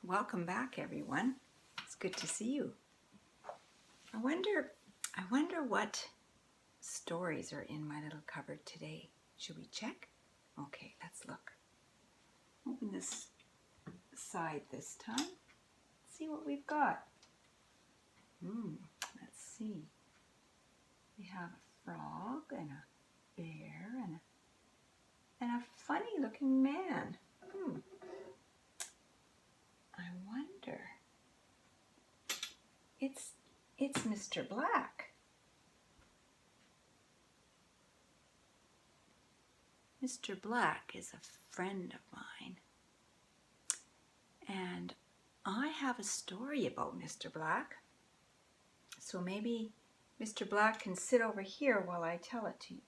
Welcome back, everyone. It's good to see you. I wonder what stories are in my little cupboard today. Should we check? Okay, let's look. Open this side this time. See what we've got. Let's see. We have a frog and a bear and a funny looking man. I wonder. It's Mr. Black. Mr. Black is a friend of mine, and I have a story about Mr. Black. So maybe Mr. Black can sit over here while I tell it to you.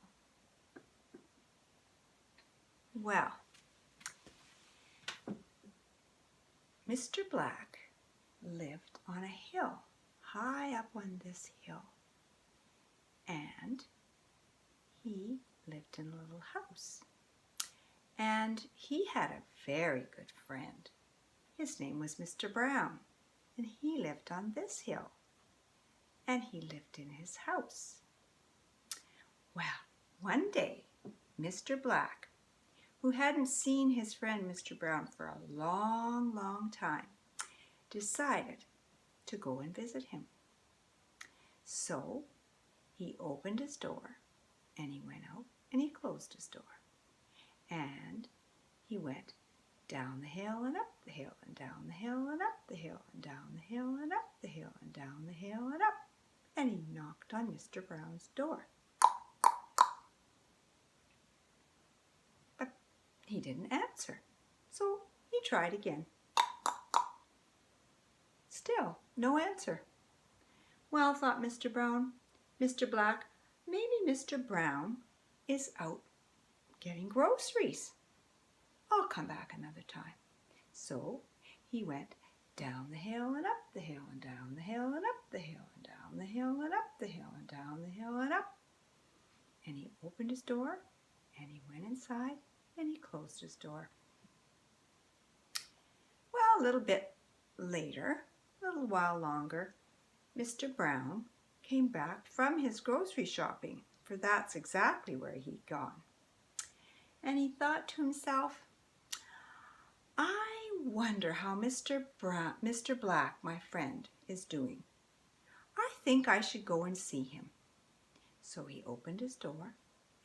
Well, Mr. Black lived on a hill, high up on this hill, and he lived in a little house. And he had a very good friend. His name was Mr. Brown, and he lived on this hill, and he lived in his house. Well, one day, Mr. Black, who hadn't seen his friend Mr. Brown for a long, long time, decided to go and visit him. So he opened his door, and he went out, and he closed his door. And he went down the hill and up the hill and down the hill and up the hill and down the hill and up the hill and down the hill and up. And he knocked on Mr. Brown's door. But he didn't answer. So he tried again. Still no answer. Well, thought Mr. Black, maybe Mr. Brown is out getting groceries. I'll come back another time. So he went down the hill and up the hill and down the hill and up the hill and down the hill and up the hill and down the hill and up. And he opened his door and he went inside and he closed his door. Well, a little bit later, a little while longer, Mr. Brown came back from his grocery shopping, for that's exactly where he'd gone. And he thought to himself, I wonder how Mr. Black, my friend, is doing. I think I should go and see him. So he opened his door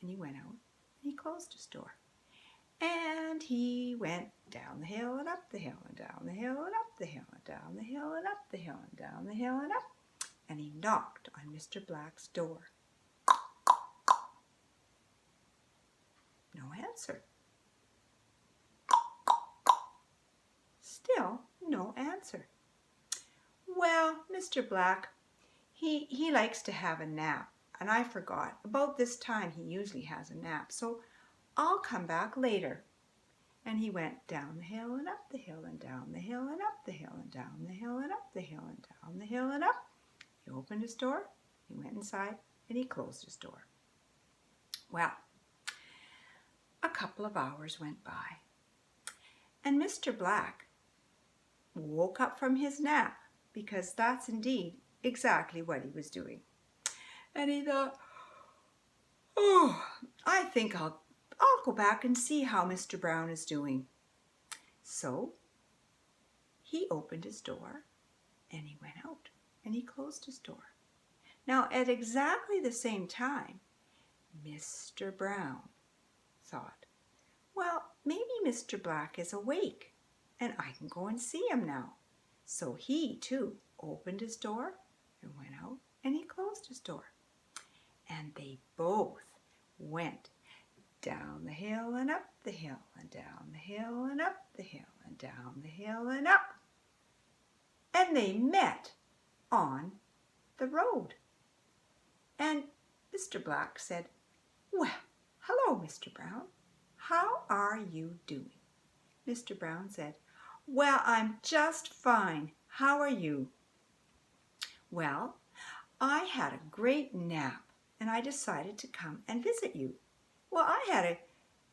and he went out and he closed his door. And he went down the hill and up the hill and down the hill and up the hill and down the hill and up the hill and down the hill and up. And he knocked on Mr. Black's door. No answer. Still no answer. Well, Mr. Black, he likes to have a nap, and I forgot. About this time he usually has a nap, so I'll come back later. And he went down the hill and up the hill and down the hill and up the hill and down the hill and up the hill and down the hill and up. He opened his door, he went inside, and he closed his door. Well, a couple of hours went by, and Mr. Black woke up from his nap, because that's indeed exactly what he was doing. And he thought, oh, I think I'll go back and see how Mr. Brown is doing. So he opened his door and he went out and he closed his door. Now at exactly the same time, Mr. Brown thought, well, maybe Mr. Black is awake and I can go and see him now. So he too opened his door and went out and he closed his door. And they both went down the hill and up the hill and down the hill and up the hill and down the hill and up. And they met on the road. And Mr. Black said, well, hello, Mr. Brown. How are you doing? Mr. Brown said, well, I'm just fine. How are you? Well, I had a great nap and I decided to come and visit you. Well, I had a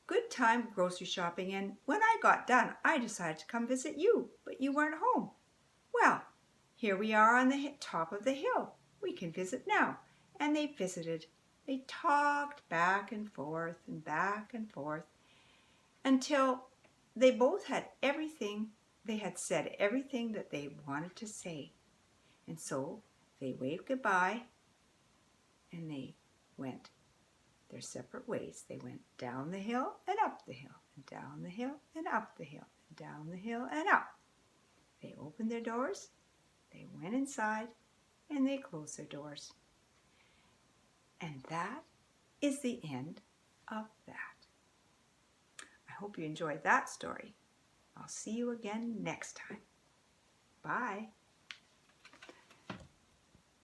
good time grocery shopping, and when I got done, I decided to come visit you, but you weren't home. Well, here we are on the top of the hill. We can visit now." And they visited. They talked back and forth until they both had everything. They had said everything that they wanted to say. And so they waved goodbye and they went their separate ways. They went down the hill and up the hill, and down the hill and up the hill, and down the hill and up. They opened their doors, they went inside, and they closed their doors. And that is the end of that. I hope you enjoyed that story. I'll see you again next time. Bye.